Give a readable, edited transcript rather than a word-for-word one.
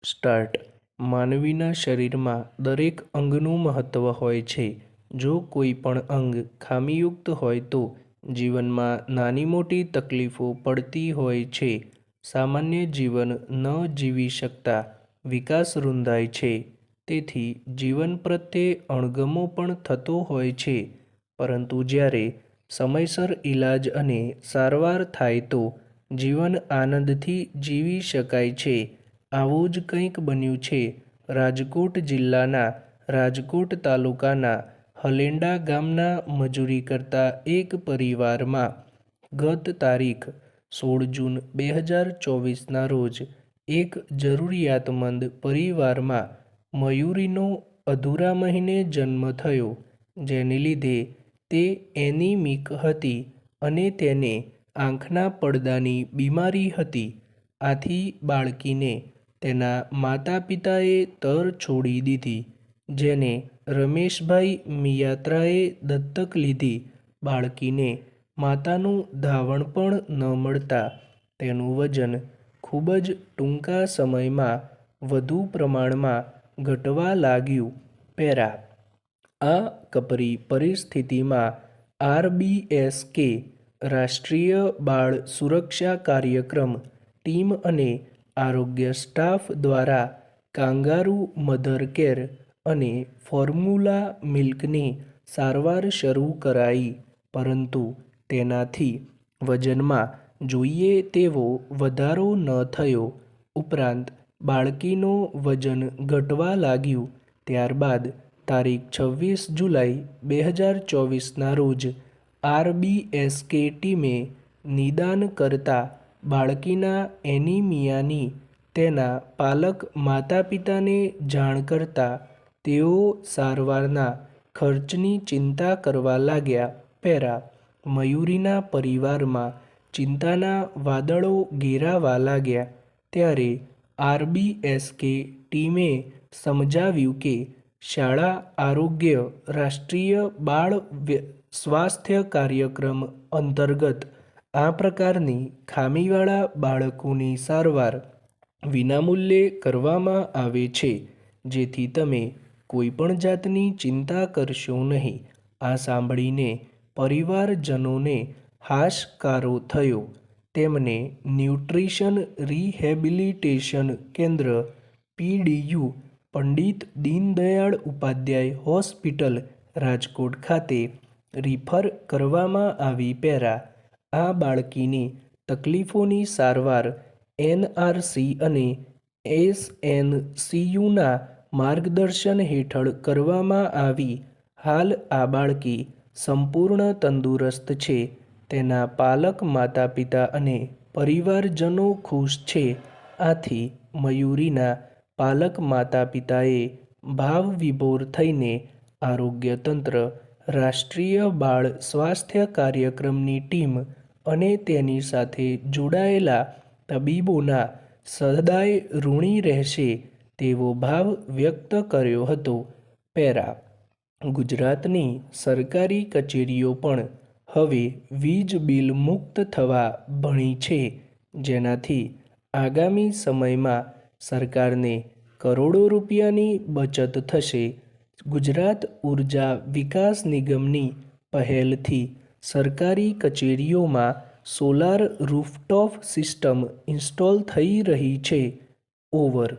Start. માનવીના શરીરમાં દરેક અંગનું મહત્વ હોય છે. જો કોઈ પણ અંગ ખામીયુક્ત હોય તો જીવનમાં નાની મોટી તકલીફો પડતી હોય છે. સામાન્ય જીવન ન જીવી શકતા વિકાસ રૂંધાય છે. તેથી જીવન પ્રત્યે અણગમો પણ થતો હોય છે. પરંતુ જ્યારે સમયસર ઈલાજ અને સારવાર થાય તો જીવન આનંદથી જીવી શકાય છે. આવું જ કંઈક બન્યું છે રાજકોટ જિલ્લાના રાજકોટ તાલુકાના હલેંડા ગામના મજૂરી કરતા એક પરિવારમાં. ગત તારીખ 16 જૂન 2024ના રોજ એક જરૂરિયાતમંદ પરિવારમાં મયુરીનો અધૂરા મહિને જન્મ થયો, જેને લીધે તે એનિમિક હતી અને તેને આંખના પડદાની બીમારી હતી. આથી બાળકીને તેના માતા પિતાએ તર છોડી દીધી, જેને રમેશભાઈ મિયાત્રાએ દત્તક લીધી. બાળકીને માતાનું ધાવણ પણ ન મળતા તેનું વજન ખૂબ જ ટૂંકા સમયમાં વધુ પ્રમાણમાં ઘટવા લાગ્યું. પેરા. આ કપરી પરિસ્થિતિમાં RBSK રાષ્ટ્રીય બાળ સુરક્ષા કાર્યક્રમ ટીમ અને આરોગ્ય સ્ટાફ દ્વારા કાંગારૂ મધર કેર અને ફોર્મ્યુલા મિલ્કની સારવાર શરૂ કરાઈ. પરંતુ તેનાથી વજનમાં જોઈએ તેવો વધારો ન થયો. ઉપરાંત બાળકીનો વજન ઘટવા લાગ્યું. ત્યારબાદ તારીખ 26 જુલાઈ 2024ના રોજ RBSK ટીમે નિદાન કરતા બાળકીના એનિમિયાની તેના પાલક માતા પિતાને જાણ કરતા તેઓ સારવારના ખર્ચની ચિંતા કરવા લાગ્યા. પેરા. મયુરીના પરિવારમાં ચિંતાના વાદળો ઘેરાવા લાગ્યા. ત્યારે RBSK ટીમે સમજાવ્યું કે શાળા આરોગ્ય રાષ્ટ્રીય બાળ સ્વાસ્થ્ય કાર્યક્રમ અંતર્ગત આ પ્રકારની ખામીવાળા બાળકોની સારવાર વિનામૂલ્યે કરવામાં આવે છે, જેથી તમે કોઈ પણ જાતની ચિંતા કરશો નહીં. આ સાંભળીને પરિવારજનોને હાશકારો થયો. તેમને ન્યુટ્રિશન રિહેબિલિટેશન કેન્દ્ર PDU પંડિત દીનદયાળ ઉપાધ્યાય હોસ્પિટલ રાજકોટ ખાતે રિફર કરવામાં આવી. પેરા. આ બાળકીની તકલીફોની સારવાર NRC અને SNCUના માર્ગદર્શન હેઠળ કરવામાં આવી. હાલ આ બાળકી સંપૂર્ણ તંદુરસ્ત છે. તેના પાલક માતા પિતા અને પરિવારજનો ખુશ છે. આથી મયુરીના પાલક માતા પિતાએ ભાવવિભોર થઈને આરોગ્ય તંત્ર, રાષ્ટ્રીય બાળ સ્વાસ્થ્ય કાર્યક્રમની ટીમ અને તેની સાથે જોડાયેલા તબીબોના સદાય ઋણી રહેશે તેવો ભાવ વ્યક્ત કર્યો હતો. પેરા. ગુજરાતની સરકારી કચેરીઓ પણ હવે વીજ બિલ મુક્ત થવા ભણી છે, જેનાથી આગામી સમયમાં સરકારને કરોડો રૂપિયાની બચત થશે. ગુજરાત ઉર્જા વિકાસ નિગમની પહેલથી સરકારી કચેરીઓમાં સોલાર રૂફટોપ સિસ્ટમ ઇન્સ્ટોલ થઈ રહી છે. ઓવર.